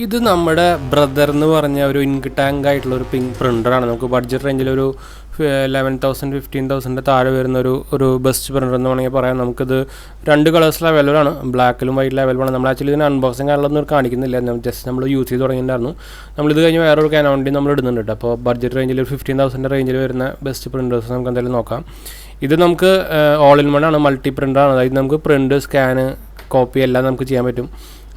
ഇത് നമ്മുടെ ബ്രദർ എന്ന് പറഞ്ഞ ഒരു ഇങ്ക് ടാങ്ക് ആയിട്ടുള്ള ഒരു പിങ്ക് പ്രിൻ്ററാണ്. നമുക്ക് ബഡ്ജറ്റ് റേഞ്ചിൽ ഒരു 11,000 15,000 താഴെ വരുന്ന ഒരു ബെസ്റ്റ് പ്രിൻ്റർ എന്ന് വേണമെങ്കിൽ പറയാം. നമുക്കിത് 2 കളേഴ്സിൽ അവൈലബിൾ ആണ്, ബ്ലാക്കിലും വൈറ്റിലും അവൈലബിൾ ആണ്. നമ്മൾ ആക്ച്വലി ഇതിന് അൺബോക്സിങ് കാര്യങ്ങളൊന്നും കാണിക്കുന്നില്ല, ജസ്റ്റ് നമ്മൾ യൂസ് ചെയ്ത് തുടങ്ങിയിട്ടുണ്ടായിരുന്നു. നമ്മളിത് കഴിഞ്ഞ് വേറൊരു കാനോണ്ടി നമ്മൾ ഇടുന്നുണ്ട്. അപ്പോൾ ബഡ്ജറ്റ് റേഞ്ചിൽ 15,000 റേഞ്ചിൽ വരുന്ന ബെസ്റ്റ് പ്രിൻ്റേഴ്സ് നമുക്ക് എന്തായാലും നോക്കാം. ഇത് നമുക്ക് ഓൾ ഇൻ വൺ ആണ്, മൾട്ടി പ്രിൻ്ററാണ്. അതായത് നമുക്ക് പ്രിൻ്റ്, സ്കാന്, കോപ്പി എല്ലാം നമുക്ക് ചെയ്യാൻ പറ്റും.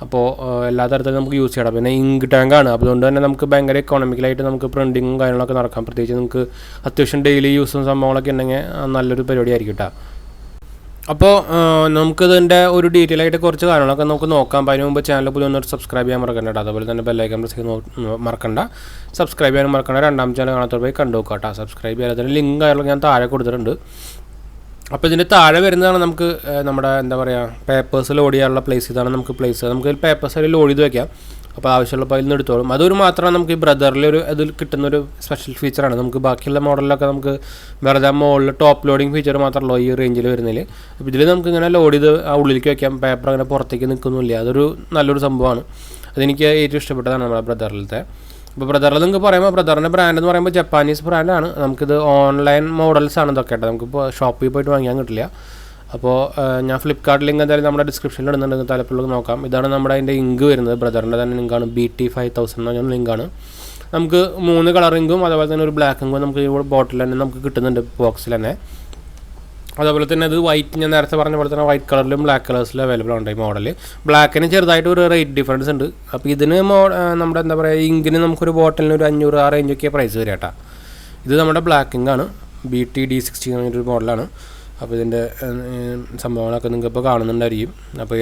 അപ്പോൾ എല്ലാ തരത്തിലും നമുക്ക് യൂസ് ചെയ്യണം. പിന്നെ ഇങ്ക് ടാങ്കാണ്, അതുകൊണ്ട് തന്നെ നമുക്ക് ഭയങ്കര എക്കോണമിക്കലായിട്ട് നമുക്ക് പ്രിൻറ്റിങ്ങും കാര്യങ്ങളൊക്കെ നടക്കാം. പ്രത്യേകിച്ച് നമുക്ക് അത്യാവശ്യം ഡെയിലി യൂസും സംഭവങ്ങളൊക്കെ ഉണ്ടെങ്കിൽ നല്ലൊരു പരിപാടി ആയിരിക്കും കേട്ടോ. അപ്പോൾ നമുക്കിതിൻ്റെ ഒരു ഡീറ്റെയിൽ ആയിട്ട് കുറച്ച് കാര്യങ്ങളൊക്കെ നമുക്ക് നോക്കാം. അപ്പോൾ അതിന് മുമ്പ് ചാനൽ പുതിയ ഒന്നൊരു സബ്സ്ക്രൈബ് ചെയ്യാൻ മറക്കണ്ട കേട്ടോ. അതുപോലെ തന്നെ ബെല്ലൈക്കൺ പ്രസ് ചെയ്ത് മറക്കണ്ട, സബ്സ്ക്രൈബ് ചെയ്യാനും മറക്കണ്ട. രണ്ടാമത്തെ ചാനൽ കാണാത്ത പോയി കണ്ടു നോക്കാം കേട്ടോ. സബ്സ്ക്രൈബ് ചെയ്യാൻ അതിന് ലിങ്ക് കാര്യങ്ങളൊക്കെ ഞാൻ താഴെ കൊടുത്തിട്ടുണ്ട്. അപ്പോൾ ഇതിൻ്റെ താഴെ വരുന്നതാണ് നമുക്ക് നമ്മുടെ എന്താ പറയുക പേപ്പേഴ്സ് ലോഡ് ചെയ്യാനുള്ള പ്ലേസ്. ഇതാണ് നമുക്ക് പ്ലേസ്. നമുക്ക് പേപ്പേഴ്സ് അതിൽ ലോഡ് ചെയ്ത് വയ്ക്കാം. അപ്പോൾ ആവശ്യമുള്ളപ്പോൾ അതിൽ നിന്ന് എടുത്തോളും. അതൊരു മാത്രമാണ് നമുക്ക് ഈ ബ്രദറിലൊരു അതിൽ കിട്ടുന്നൊരു സ്പെഷ്യൽ ഫീച്ചറാണ്. നമുക്ക് ബാക്കിയുള്ള മോഡലിലൊക്കെ നമുക്ക് വെറുതെ മുകളിൽ ടോപ്പ് ലോഡിങ് ഫീച്ചർ മാത്രമല്ലോ ഈ റേഞ്ചിൽ വരുന്നതിൽ. അപ്പോൾ ഇതിൽ നമുക്ക് ഇങ്ങനെ ലോഡ് ചെയ്ത് ആ ഉള്ളിലേക്ക് വയ്ക്കാം. പേപ്പർ അങ്ങനെ പുറത്തേക്ക് നിൽക്കുന്നില്ല. അതൊരു നല്ലൊരു സംഭവമാണ്. അതെനിക്ക് ഏറ്റവും ഇഷ്ടപ്പെട്ടതാണ് നമ്മുടെ ബ്രദറിലത്തെ. ഇപ്പോൾ ബ്രദറിൽ നിങ്ങൾക്ക് പറയുമ്പോൾ ബ്രദറിൻ്റെ ബ്രാൻഡ് എന്ന് പറയുമ്പോൾ ജപ്പാനീസ് ബ്രാൻഡാണ്. നമുക്കിത് ഓൺലൈൻ മോഡൽസാണ് ഇതൊക്കെ കേട്ടോ. നമുക്കിപ്പോൾ ഷോപ്പിൽ പോയിട്ട് വാങ്ങിക്കാൻ കിട്ടില്ല. അപ്പോൾ ഞാൻ ഫ്ലിപ്കാർട്ട് ലിങ്ക് എന്തായാലും നമ്മുടെ ഡിസ്ക്രിപ്ഷനിൽ ഇടുന്നുണ്ട്, താല്പര്യമുള്ളത് നോക്കാം. ഇതാണ് നമ്മുടെ അതിൻ്റെ ഇങ്ക് വരുന്നത്. ബ്രദറിൻ്റെ തന്നെ ലിങ്കാണ്, BT5000 എന്ന് പറഞ്ഞ ലിങ്കാണ്. നമുക്ക് 3 കളർ ഇങ്കും അതുപോലെ തന്നെ ഒരു ബ്ലാക്ക് ഇങ്കും നമുക്ക് ഈ ബോട്ടിൽ തന്നെ നമുക്ക് കിട്ടുന്നുണ്ട്, ബോക്സിൽ തന്നെ. അതുപോലെ തന്നെ അത് വൈറ്റ്, ഞാൻ നേരത്തെ പറഞ്ഞ പോലെ തന്നെ വൈറ്റ് കളറിലും ബ്ലാക്ക് കളേഴ്സിലും അവൈലബിൾ ഉണ്ട് ഈ മോഡൽ. ബ്ലാക്കിന് ചെറുതായിട്ട് ഒരു റേറ്റ് ഡിഫറൻസ് ഉണ്ട്. അപ്പോൾ ഇതിന് നമ്മുടെ എന്താ പറയുക ഇങ്കിന് നമുക്കൊരു ബോട്ടിലിന് ഒരു 500 ആ റേഞ്ചൊക്കെ പ്രൈസ് വരും കേട്ടോ. ഇത് നമ്മുടെ ബ്ലാക്ക് ഇങ്കാണ്, BT D60 എന്ന് പറഞ്ഞൊരു മോഡലാണ്. അപ്പോൾ ഇതിൻ്റെ സംഭവങ്ങളൊക്കെ നിങ്ങൾക്ക് ഇപ്പോൾ കാണുന്നുണ്ടായിരിക്കും. അപ്പോൾ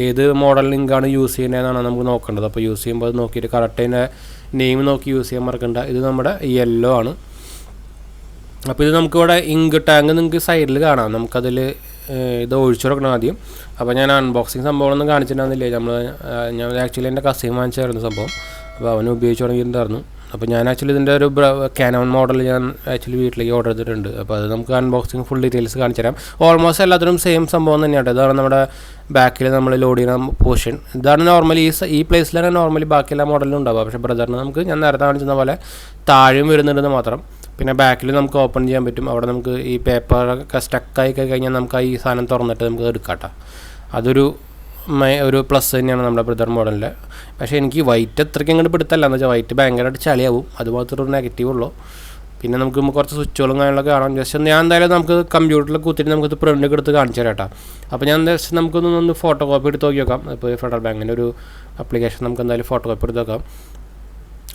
ഏത് മോഡൽ ഇങ്കാണ് യൂസ് ചെയ്യുന്നതെന്നാണ് നമുക്ക് നോക്കേണ്ടത്. അപ്പോൾ യൂസ് ചെയ്യുമ്പോൾ അത് നോക്കിയിട്ട് കറക്റ്റ് അതിൻ്റെ നെയിം നോക്കി യൂസ് ചെയ്യാൻ മറക്കണ്ട. ഇത് നമ്മുടെ യെല്ലോ ആണ്. അപ്പോൾ ഇത് നമുക്കിവിടെ ഇങ്ക് ടാങ്ക് നിങ്ങൾക്ക് സൈഡിൽ കാണാം. നമുക്കതിൽ ഇത് ഒഴിച്ചു കൊടുക്കണം ആദ്യം. അപ്പോൾ ഞാൻ അൺബോക്സിങ് സംഭവങ്ങളൊന്നും കാണിച്ചിട്ടുണ്ടായിരുന്നില്ലേ. ഞാൻ ആക്ച്വലി എൻ്റെ കസിൻ വാങ്ങിച്ചായിരുന്നു സംഭവം. അപ്പോൾ അവന് ഉപയോഗിച്ച് തുടങ്ങിയിട്ടുണ്ടായിരുന്നു. അപ്പോൾ ഞാൻ ആക്ച്വലി ഇതിൻ്റെ ഒരു കാനോൺ മോഡൽ ഞാൻ ആക്ച്വലി വീട്ടിലേക്ക് ഓർഡർ ചെയ്തിട്ടുണ്ട്. അപ്പോൾ അത് നമുക്ക് അൺബോക്സിങ് ഫുൾ ഡീറ്റെയിൽസ് കാണിച്ചു തരാം. ഓൾമോസ്റ്റ് എല്ലാത്തിനും സെയിം സംഭവം തന്നെയാണ്. ഇതാണ് നമ്മുടെ ബാക്കിൽ നമ്മൾ ലോഡ് ചെയ്യുന്ന പോർഷൻ. ഇതാണ് നോർമലി ഈ പ്ലേസിലാണ് നോർമലി ബാക്കിയെല്ലാ മോഡലിലും ഉണ്ടാവുക. പക്ഷേ ബ്രദറിന് നമുക്ക് ഞാൻ നേരത്തെ കാണിച്ചിരുന്ന പോലെ താഴെയും വരുന്നുണ്ടെന്ന് മാത്രം. പിന്നെ ബാക്കിൽ നമുക്ക് ഓപ്പൺ ചെയ്യാൻ പറ്റും. അവിടെ നമുക്ക് ഈ പേപ്പറൊക്കെ സ്റ്റക്കായി കഴിഞ്ഞാൽ നമുക്ക് ഈ സാധനം തുറന്നിട്ട് നമുക്ക് എടുക്കാം. അതൊരു പ്ലസ് തന്നെയാണ് നമ്മുടെ ബ്രദർ മോഡലിൽ. പക്ഷേ എനിക്ക് വൈറ്റ് അത്രയ്ക്ക് അങ്ങോട്ട് പിടുത്തല്ല. എന്ന് വെച്ചാൽ വൈറ്റ് ഭയങ്കരമായിട്ട് ചളിയാവും. അതുപോലത്തെ ഒരു നെഗറ്റീവ് ഉള്ളൂ. പിന്നെ നമുക്ക് കുറച്ച് സ്വിച്ചുകളും കാര്യങ്ങളൊക്കെ കാണാം. ജസ്റ്റ് ഞാൻ എന്തായാലും നമുക്ക് കമ്പ്യൂട്ടറിൽ കുത്തിയിട്ട് നമുക്കിത് പ്രിൻ്റ് എടുത്ത് കാണിച്ചു തരാം കേട്ടോ. അപ്പോൾ ഞാൻ ജസ്റ്റ് നമുക്കൊന്ന് ഫോട്ടോ കോപ്പി എടുത്ത് നോക്കി നോക്കാം. ഇപ്പോൾ ഫെഡറൽ ബാങ്കിൻ്റെ ഒരു ആപ്ലിക്കേഷൻ നമുക്ക് എന്തായാലും ഫോട്ടോ കോപ്പി എടുത്ത് നോക്കാം.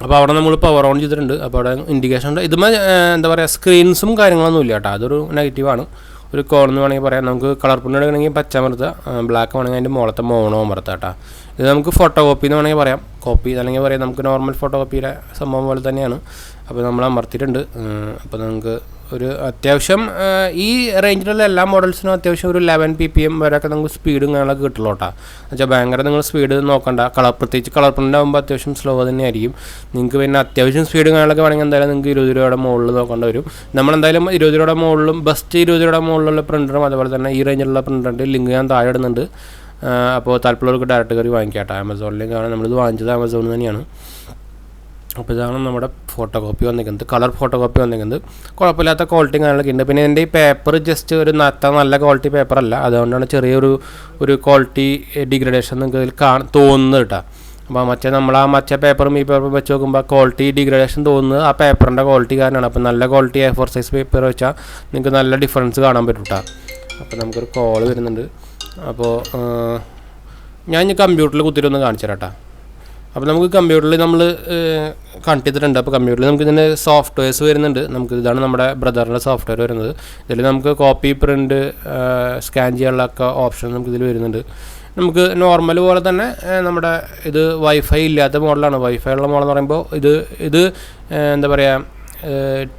അപ്പോൾ അവിടെ നമ്മൾ പവർ ഓൺ ചെയ്തിട്ടുണ്ട്. അപ്പോൾ അവിടെ ഇൻഡിക്കേഷൻ ഉണ്ട്. ഇതുമേ എന്താ പറയുക സ്ക്രീൻസും കാര്യങ്ങളൊന്നും ഇല്ല കേട്ടോ. അതൊരു നെഗറ്റീവാണ്. ഒരു കോൾ എന്ന് വേണമെങ്കിൽ പറയാം. നമുക്ക് കളർ പ്രിൻ്റ് എടുക്കണമെങ്കിൽ പച്ച അമർത്തുക, ബ്ലാക്ക് വേണമെങ്കിൽ അതിൻ്റെ മുകളത്തെ മോണോ അമർത്തുക കേട്ടോ. ഇത് നമുക്ക് ഫോട്ടോ കോപ്പി എന്ന് വേണമെങ്കിൽ പറയാം. കോപ്പി അല്ലെങ്കിൽ പറയാം നമുക്ക് നോർമൽ ഫോട്ടോ കോപ്പിയുടെ സംഭവം പോലെ തന്നെയാണ്. അപ്പോൾ നമ്മൾ അമർത്തിയിട്ടുണ്ട്. അപ്പോൾ നമുക്ക് ഒരു അത്യാവശ്യം ഈ റേഞ്ചിലുള്ള എല്ലാ മോഡൽസിനും അത്യാവശ്യം ഒരു 11 ppm വരെയൊക്കെ നമുക്ക് സ്പീഡും കാര്യങ്ങളൊക്കെ കിട്ടുള്ളൂ കേട്ടോ. എന്നുവെച്ചാൽ ഭയങ്കര നിങ്ങൾ സ്പീഡ് നോക്കണ്ട. പ്രത്യേകിച്ച് കളർ പ്രിൻ്റ് ആകുമ്പോൾ അത്യാവശ്യം സ്ലോ തന്നെയായിരിക്കും. നിങ്ങൾക്ക് പിന്നെ അത്യാവശ്യം സ്പീഡും കാര്യങ്ങളൊക്കെ വേണമെങ്കിൽ എന്തായാലും നിങ്ങൾക്ക് 20 രൂപയുടെ മുകളിൽ നോക്കേണ്ടി വരും. നമ്മളെന്തായാലും 20 രൂപയുടെ മുകളിലും ബെസ്റ്റ് 20 രൂപയുടെ മുകളിലുള്ള പ്രിൻ്ററും അതുപോലെ തന്നെ ഈ റേഞ്ചിലുള്ള പ്രിൻ്ററിൻ്റെ ലിങ്ക് ഞാൻ താഴെ ഇടുന്നുണ്ട്. അപ്പോൾ താല്പര്യമുള്ളവർക്ക് ഡയറക്റ്റ് കയറി വാങ്ങിക്കാം കേട്ടോ. ആമസോണിലേക്കാണ് നമ്മളിത് വാങ്ങിച്ചത്, ആമസോണിൽ തന്നെയാണ്. അപ്പോൾ ഇതാണ് നമ്മുടെ ഫോട്ടോ കോപ്പി വന്നിരിക്കുന്നത്, കളർ ഫോട്ടോ കോപ്പി വന്നിരിക്കുന്നത്. കുഴപ്പമില്ലാത്ത ക്വാളിറ്റി കാര്യങ്ങളൊക്കെ ഉണ്ട്. പിന്നെ എൻ്റെ ഈ പേപ്പർ ജസ്റ്റ് ഒരു നല്ല ക്വാളിറ്റി പേപ്പറല്ല. അതുകൊണ്ടാണ് ചെറിയൊരു ക്വാളിറ്റി ഡിഗ്രഡേഷൻ നിങ്ങൾക്ക് ഇതിൽ തോന്നുന്നത് കേട്ടോ. അപ്പോൾ മറ്റേ പേപ്പറും ഈ പേപ്പറും വെച്ച് നോക്കുമ്പോൾ ക്വാളിറ്റി ഡിഗ്രഡേഷൻ തോന്നുന്നത് ആ പേപ്പറിൻ്റെ ക്വാളിറ്റി കാരണമാണ്. അപ്പോൾ നല്ല ക്വാളിറ്റി A4 സൈസ് പേപ്പർ വെച്ചാൽ നിങ്ങൾക്ക് നല്ല ഡിഫറൻസ് കാണാൻ പറ്റും കേട്ടോ. അപ്പോൾ നമുക്കൊരു കോൾ വരുന്നുണ്ട്. അപ്പോൾ ഞാൻ ഇനി കമ്പ്യൂട്ടറിൽ കുത്തിയിട്ടൊന്ന് കാണിച്ചു തരാം കേട്ടോ. അപ്പോൾ നമുക്ക് കമ്പ്യൂട്ടറിൽ നമ്മൾ കണ്ടിട്ടുണ്ട്. അപ്പോൾ കമ്പ്യൂട്ടറിൽ നമുക്ക് ഇതിൻ്റെ സോഫ്റ്റ്വെയർസ് വരുന്നുണ്ട്. ഇതാണ് നമ്മുടെ ബ്രദറിൻ്റെ സോഫ്റ്റ്വെയർ വരുന്നത്. ഇതിൽ നമുക്ക് കോപ്പി, പ്രിൻ്റ്, സ്കാൻ ചെയ്യാനുള്ളൊക്കെ ഓപ്ഷൻ നമുക്ക് ഇതിൽ വരുന്നുണ്ട്. നമുക്ക് നോർമൽ പോലെ തന്നെ നമ്മുടെ ഇത് വൈഫൈ ഇല്ലാത്ത മോഡലാണ്. വൈഫൈ ഉള്ള മോഡൽ എന്ന് പറയുമ്പോൾ ഇത് എന്താ പറയുക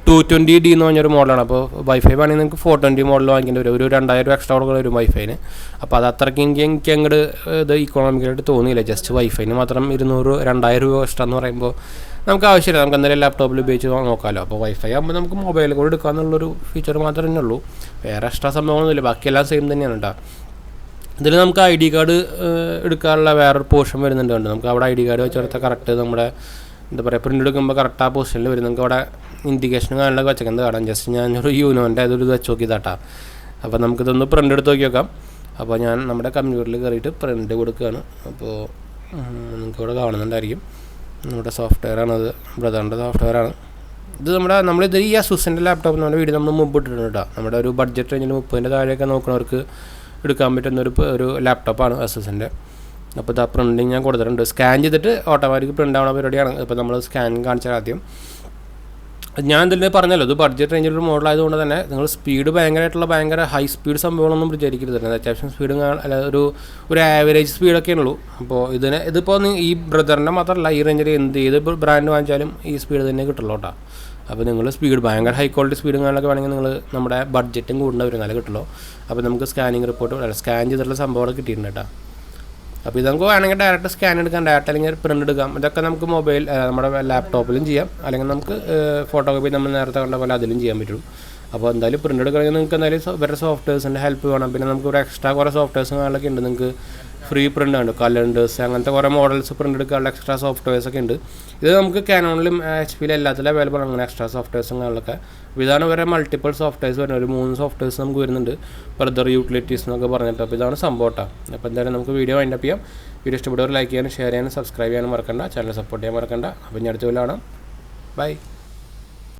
220D എന്ന് പറഞ്ഞൊരു മോഡലാണ്. അപ്പോൾ വൈഫൈ വേണമെങ്കിൽ നിങ്ങൾക്ക് 420 മോഡൽ വാങ്ങിക്കേണ്ടി വരും. ഒരു 2000 എക്സ്ട്രാ കൊടുക്കേണ്ടി വരും വൈഫൈന്. അപ്പോൾ അത് അത്രയ്ക്ക് എനിക്ക് അങ്ങോട്ട് ഇത് ഇക്കോണമിക്കലായിട്ട് തോന്നിയില്ല. ജസ്റ്റ് വൈഫൈന് മാത്രം 200-2000 രൂപ എക്സ്ട്രാ എന്ന് പറയുമ്പോൾ നമുക്ക് ആവശ്യമില്ല. നമുക്ക് എന്തായാലും ലാപ്ടോപ്പിൽ ഉപയോഗിച്ച് നോക്കാമല്ലോ. അപ്പോൾ വൈഫൈ ആകുമ്പോൾ നമുക്ക് മൊബൈലിൽ കൂടെ എടുക്കാമെന്നുള്ളൊരു ഫീച്ചർ മാത്രമേ ഉള്ളൂ. വേറെ എക്സ്ട്രാ സംഭവങ്ങളൊന്നുമില്ല. ബാക്കിയെല്ലാം സെയിം തന്നെയാണ് കേട്ടോ. ഇതിൽ നമുക്ക് ID കാർഡ് എടുക്കാനുള്ള വേറൊരു പോർഷൻ വരുന്നുണ്ട്. നമുക്ക് അവിടെ ID കാർഡ് വെച്ച് കൊടുത്താൽ കറക്റ്റ് നമ്മുടെ എന്താ പറയുക പ്രിൻ്റ് എടുക്കുമ്പോൾ കറക്റ്റ് ആ പൊസിഷനിൽ വരും. നിങ്ങൾക്ക് അവിടെ ഇൻഡിക്കേഷൻ കാണാനൊക്കെ വെച്ചേക്കുന്നത് കാണാം. ജസ്റ്റ് ഞാനൊരു യൂനോൻ്റെ അതൊരു ഇത് വെച്ച് നോക്കിയതാട്ടാ. അപ്പോൾ നമുക്കിതൊന്ന് പ്രിൻ്റ് എടുത്ത് നോക്കി നോക്കാം. അപ്പോൾ ഞാൻ നമ്മുടെ കമ്പ്യൂട്ടറിൽ കയറിയിട്ട് പ്രിൻ്റ് കൊടുക്കുകയാണ്. അപ്പോൾ നിങ്ങൾക്ക് ഇവിടെ കാണുന്നുണ്ടായിരിക്കും നമ്മുടെ സോഫ്റ്റ്വെയറാണത്, ബ്രദറിൻ്റെ സോഫ്റ്റ്വെയറാണ് ഇത്. നമ്മളിത് ഈ അസൂസിൻ്റെ ലാപ്ടോപ്പ് നമ്മുടെ വീഡിയോ നമ്മൾ മുമ്പ് ഇട്ടിട്ടുണ്ട് കേട്ടോ. നമ്മുടെ ഒരു ബഡ്ജറ്റ് റേഞ്ചിൽ 30ൻ്റെ താഴെയൊക്കെ നോക്കുന്നവർക്ക് എടുക്കാൻ പറ്റുന്ന ഒരു ലാപ്ടോപ്പാണ് അസൂസിൻ്റെ. അപ്പോൾ ഇത് ആ പ്രിൻറ്റിങ് ഞാൻ കൊടുത്തിട്ടുണ്ട്. സ്കാൻ ചെയ്തിട്ട് ഓട്ടോമാറ്റിക് പ്രിൻ്റ് ആവുന്ന പരിപാടിയാണ്. ഇപ്പോൾ നമ്മൾ സ്കാൻ കാണിച്ചാൽ ആദ്യം ഞാൻ ഇതിൽ പറഞ്ഞല്ലോ ഇത് ബഡ്ജറ്റ് റേഞ്ചിലൊരു മോഡലായതുകൊണ്ട് തന്നെ നിങ്ങൾ സ്പീഡ് ഭയങ്കര ഹൈ സ്പീഡ് സംഭവങ്ങളൊന്നും വിചാരിക്കരുത്. അത്യാവശ്യം സ്പീഡ് അല്ല ഒരു ആവറേജ് സ്പീഡൊക്കെ ഉള്ളൂ. അപ്പോൾ ഇതിപ്പോൾ ഈ ബ്രദറിൻ്റെ മാത്രമല്ല ഈ റേഞ്ചിൽ ഏത് ബ്രാൻഡ് വാങ്ങിച്ചാലും ഈ സ്പീഡ് തന്നെ കിട്ടുള്ളൂ കേട്ടോ. അപ്പോൾ നിങ്ങൾ സ്പീഡ് ഭയങ്കര ഹൈ ക്വാളിറ്റി സ്പീഡ് കാണാനൊക്കെ വേണമെങ്കിൽ നിങ്ങൾ നമ്മുടെ ബഡ്ജറ്റും കൂടേണ്ട ഒരു നല്ല കിട്ടുള്ളൂ. അപ്പോൾ നമുക്ക് സ്കാനിങ് റിപ്പോർട്ട് സ്കാൻ ചെയ്തിട്ടുള്ള സംഭവങ്ങൾ കിട്ടിയിട്ടുണ്ട് കേട്ടോ. അപ്പോൾ ഇത് നമുക്ക് വേണമെങ്കിൽ ഡയറക്റ്റ് സ്കാൻ എടുക്കാം, ഡയറക്റ്റ് അല്ലെങ്കിൽ പ്രിൻ്റ് എടുക്കാം. ഇതൊക്കെ നമുക്ക് നമ്മുടെ ലാപ്ടോപ്പിലും ചെയ്യാം, അല്ലെങ്കിൽ നമുക്ക് ഫോട്ടോ കോപ്പി നമ്മൾ നേരത്തെ കണ്ട പോലെ അതിലും ചെയ്യാൻ പറ്റും. അപ്പോൾ എന്തായാലും പ്രിൻ്റ് എടുക്കണമെങ്കിൽ നിങ്ങൾക്ക് എന്തായാലും വേറെ സോഫ്റ്റ്വെയർസിൻ്റെ ഹെൽപ്പ് വേണം. പിന്നെ നമുക്ക് ഒരു എക്സ്ട്രാ കുറേ സോഫ്റ്റ്വെയർസ് കാര്യങ്ങളൊക്കെ ഉണ്ട്. നിങ്ങൾക്ക് ഫ്രീ പ്രിൻ്റ് ഉണ്ട്, കലണ്ടേഴ്സ് അങ്ങനത്തെ കുറേ മോഡൽസ് പ്രിൻ്റ് എടുക്കാനുള്ള എക്സ്ട്രാ സോഫ്റ്റ്വെയർസൊക്കെ ഉണ്ട്. ഇത് നമുക്ക് കാനോണിലും HP-യിലും എല്ലാത്തിലും അവൈലബിൾ ആണ് അങ്ങനെ എക്സ്ട്രാ സോഫ്റ്റ്വെയർസും കാര്യങ്ങളൊക്കെ. ഇതാണ് വരെ മൾട്ടിപ്പിൾ സോഫ്റ്റ്വെയർസ് വരുന്നത്. ഒരു 3 സോഫ്റ്റ്വെയർസ് നമുക്ക് വരുന്നുണ്ട്, ഫർദർ യൂട്ടിലിറ്റീസ് എന്നൊക്കെ പറഞ്ഞിട്ട്. അപ്പോൾ ഇതാണ് സംഭവം കേട്ടോ. അപ്പോൾ എന്തായാലും നമുക്ക് വീഡിയോ വൈൻഡപ്പ് ചെയ്യാം. വീഡിയോ ഇഷ്ടപ്പെട്ടവർ ലൈക്ക് ചെയ്യാനും ഷെയർ ചെയ്യാനും സബ്സ്ക്രൈബ് ചെയ്യാനും മറക്കണ്ട, ചാനൽ സപ്പോർട്ട് ചെയ്യാൻ മറക്കണ്ട. അപ്പോൾ ഇനി അടുത്ത പോലെ കാണാം. ബൈ.